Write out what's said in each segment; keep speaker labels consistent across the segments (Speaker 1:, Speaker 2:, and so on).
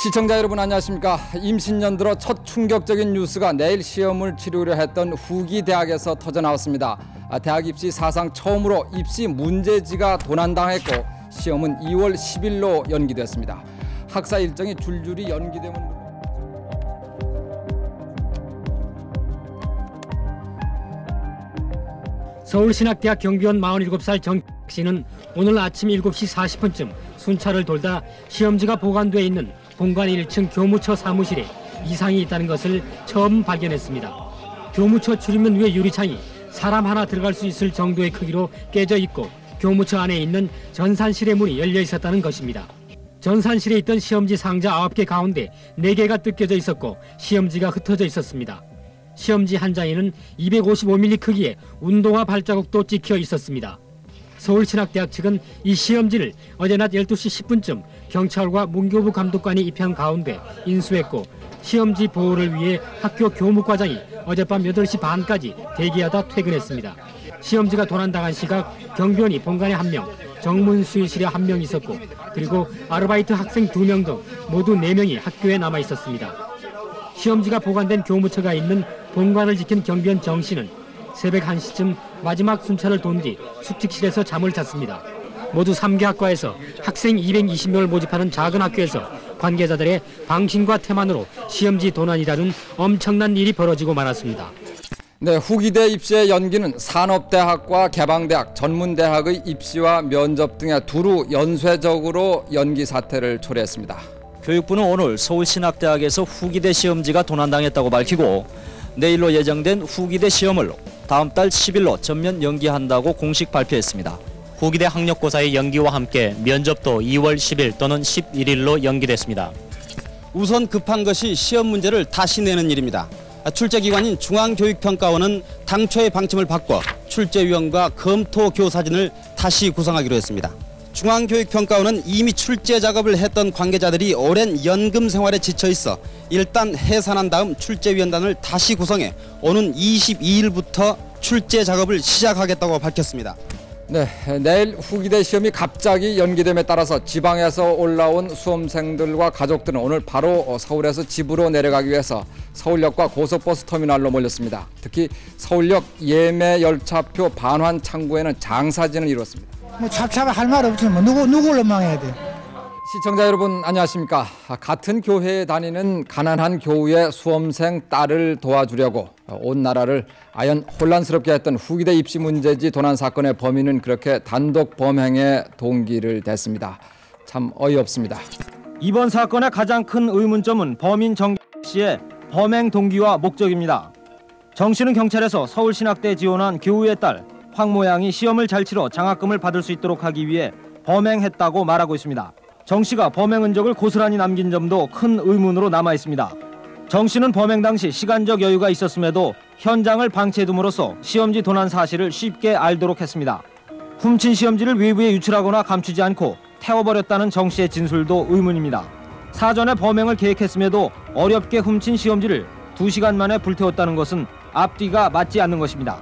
Speaker 1: 시청자 여러분 안녕하십니까. 임신년 들어 첫 충격적인 뉴스가 내일 시험을 치르려 했던 후기 대학에서 터져 나왔습니다. 대학 입시 사상 처음으로 입시 문제지가 도난당했고 시험은 2월 10일로 연기됐습니다. 학사 일정이 줄줄이 연기되면
Speaker 2: 서울신학대학 경비원 47살 정 씨는 오늘 아침 7시 40분쯤 순찰을 돌다 시험지가 보관돼 있는 본관 1층 교무처 사무실에 이상이 있다는 것을 처음 발견했습니다. 교무처 출입문 위에 유리창이 사람 하나 들어갈 수 있을 정도의 크기로 깨져 있고 교무처 안에 있는 전산실의 문이 열려 있었다는 것입니다. 전산실에 있던 시험지 상자 9개 가운데 4개가 뜯겨져 있었고 시험지가 흩어져 있었습니다. 시험지 한 장에는 255mm 크기의 운동화 발자국도 찍혀 있었습니다. 서울신학대학 측은 이 시험지를 어제 낮 12시 10분쯤 경찰과 문교부 감독관이 입회한 가운데 인수했고 시험지 보호를 위해 학교 교무과장이 어젯밤 8시 반까지 대기하다 퇴근했습니다. 시험지가 도난당한 시각 경비원이 본관에 1명, 정문수의실에 1명 있었고 그리고 아르바이트 학생 2명 등 모두 4명이 학교에 남아 있었습니다. 시험지가 보관된 교무처가 있는 본관을 지킨 경비원 정 씨는 새벽 1시쯤 마지막 순찰을 돈 뒤 숙직실에서 잠을 잤습니다. 모두 3개 학과에서 학생 220명을 모집하는 작은 학교에서 관계자들의 방심과 태만으로 시험지 도난이라는 엄청난 일이 벌어지고 말았습니다.
Speaker 1: 네, 후기대 입시의 연기는 산업대학과 개방대학, 전문대학의 입시와 면접 등의 두루 연쇄적으로 연기 사태를 초래했습니다.
Speaker 3: 교육부는 오늘 서울신학대학에서 후기대 시험지가 도난당했다고 밝히고 내일로 예정된 후기대 시험을 다음 달 10일로 전면 연기한다고 공식 발표했습니다.
Speaker 4: 후기대 학력고사의 연기와 함께 면접도 2월 10일 또는 11일로 연기됐습니다.
Speaker 5: 우선 급한 것이 시험 문제를 다시 내는 일입니다. 출제기관인 중앙교육평가원은 당초의 방침을 바꿔 출제위원과 검토교사진을 다시 구성하기로 했습니다. 중앙교육평가원은 이미 출제 작업을 했던 관계자들이 오랜 연금 생활에 지쳐 있어 일단 해산한 다음 출제위원단을 다시 구성해 오는 22일부터 출제 작업을 시작하겠다고 밝혔습니다.
Speaker 1: 네, 내일 후기대 시험이 갑자기 연기됨에 따라서 지방에서 올라온 수험생들과 가족들은 오늘 바로 서울에서 집으로 내려가기 위해서 서울역과 고속버스 터미널로 몰렸습니다. 특히 서울역 예매 열차표 반환 창구에는 장사진을 이뤘습니다.
Speaker 6: 찹찹할 말 없지만 누구를 원망해야 돼.
Speaker 1: 시청자 여러분 안녕하십니까. 같은 교회에 다니는 가난한 교우의 수험생 딸을 도와주려고 온 나라를 아연 혼란스럽게 했던 후기대 입시 문제지 도난 사건의 범인은 그렇게 단독 범행에 동기를 댔습니다. 참 어이없습니다.
Speaker 7: 이번 사건의 가장 큰 의문점은 범인 정 씨의 범행 동기와 목적입니다. 정 씨는 경찰에서 서울신학대 지원한 교우의 딸 황모 양이 시험을 잘 치러 장학금을 받을 수 있도록 하기 위해 범행했다고 말하고 있습니다. 정 씨가 범행 흔적을 고스란히 남긴 점도 큰 의문으로 남아 있습니다. 정 씨는 범행 당시 시간적 여유가 있었음에도 현장을 방치해둠으로써 시험지 도난 사실을 쉽게 알도록 했습니다. 훔친 시험지를 외부에 유출하거나 감추지 않고 태워버렸다는 정 씨의 진술도 의문입니다. 사전에 범행을 계획했음에도 어렵게 훔친 시험지를 2시간 만에 불태웠다는 것은 앞뒤가 맞지 않는 것입니다.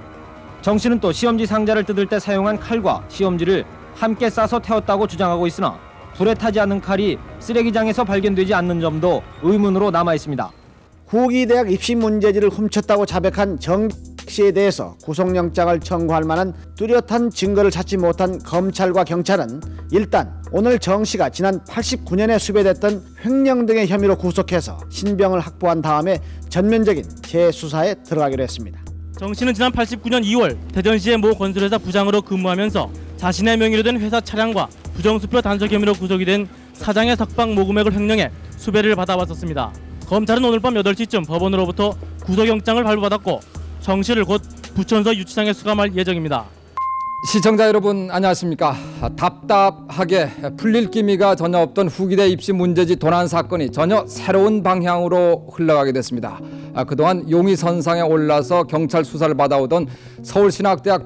Speaker 7: 정 씨는 또 시험지 상자를 뜯을 때 사용한 칼과 시험지를 함께 싸서 태웠다고 주장하고 있으나 불에 타지 않는 칼이 쓰레기장에서 발견되지 않는 점도 의문으로 남아 있습니다.
Speaker 8: 후기대학 입시 문제지를 훔쳤다고 자백한 정 씨에 대해서 구속영장을 청구할 만한 뚜렷한 증거를 찾지 못한 검찰과 경찰은 일단 오늘 정 씨가 지난 89년에 수배됐던 횡령 등의 혐의로 구속해서 신병을 확보한 다음에 전면적인 재수사에 들어가기로 했습니다.
Speaker 9: 정 씨는 지난 89년 2월 대전시의 모 건설회사 부장으로 근무하면서 자신의 명의로 된 회사 차량과 부정수표 단속 혐의로 구속이 된 사장의 석방 모금액을 횡령해 수배를 받아왔었습니다. 검찰은 오늘 밤 8시쯤 법원으로부터 구속영장을 발부받았고 정 씨를 곧 부천서 유치장에 수감할 예정입니다.
Speaker 1: 시청자 여러분 안녕하십니까. 답답하게 풀릴 기미가 전혀 없던 후기대 입시 문제지 도난 사건이 전혀 새로운 방향으로 흘러가게 됐습니다. 그동안 용의선상에 올라서 경찰 수사를 받아오던 서울신학대학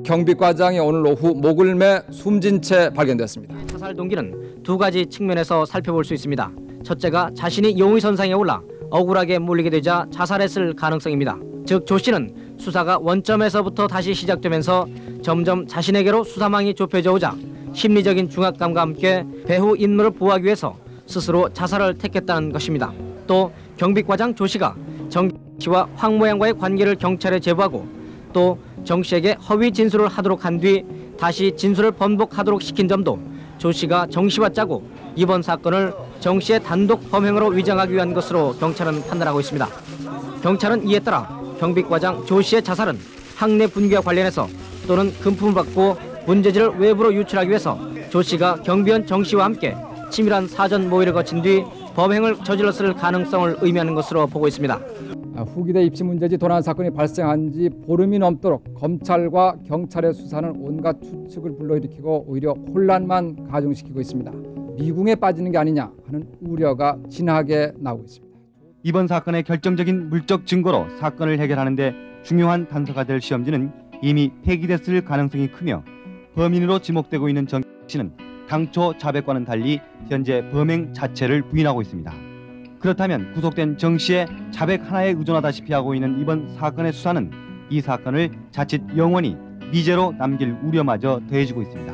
Speaker 1: 경비과장이 오늘 오후 목을 매 숨진 채 발견됐습니다.
Speaker 2: 자살 동기는 2가지 측면에서 살펴볼 수 있습니다. 첫째가 자신이 용의선상에 올라 억울하게 몰리게 되자 자살했을 가능성입니다. 즉 조 씨는 수사가 원점에서부터 다시 시작되면서 점점 자신에게로 수사망이 좁혀져 오자 심리적인 중압감과 함께 배후 인물을 보호하기 위해서
Speaker 10: 스스로 자살을 택했다는 것입니다. 또 경비과장 조 씨가 정 씨와 황 모양과의 관계를 경찰에 제보하고 또 정 씨에게 허위 진술을 하도록 한 뒤 다시 진술을 번복하도록 시킨 점도 조 씨가 정 씨와 짜고 이번 사건을 정 씨의 단독 범행으로 위장하기 위한 것으로 경찰은 판단하고 있습니다. 경찰은 이에 따라 경비과장 조 씨의 자살은 학내 분규와 관련해서 또는 금품을 받고 문제지를 외부로 유출하기 위해서 조 씨가 경비원 정 씨와 함께 치밀한 사전 모의를 거친 뒤 범행을 저질렀을 가능성을 의미하는 것으로 보고 있습니다.
Speaker 1: 후기대 입시 문제지 도난 사건이 발생한 지 보름이 넘도록 검찰과 경찰의 수사는 온갖 추측을 불러일으키고 오히려 혼란만 가중시키고 있습니다. 미궁에 빠지는 게 아니냐 하는 우려가 진하게 나오고 있습니다.
Speaker 7: 이번 사건의 결정적인 물적 증거로 사건을 해결하는 데 중요한 단서가 될 시험지는 이미 폐기됐을 가능성이 크며 범인으로 지목되고 있는 정 씨는 당초 자백과는 달리 현재 범행 자체를 부인하고 있습니다. 그렇다면 구속된 정 씨의 자백 하나에 의존하다시피 하고 있는 이번 사건의 수사는 이 사건을 자칫 영원히 미제로 남길 우려마저 더해지고 있습니다.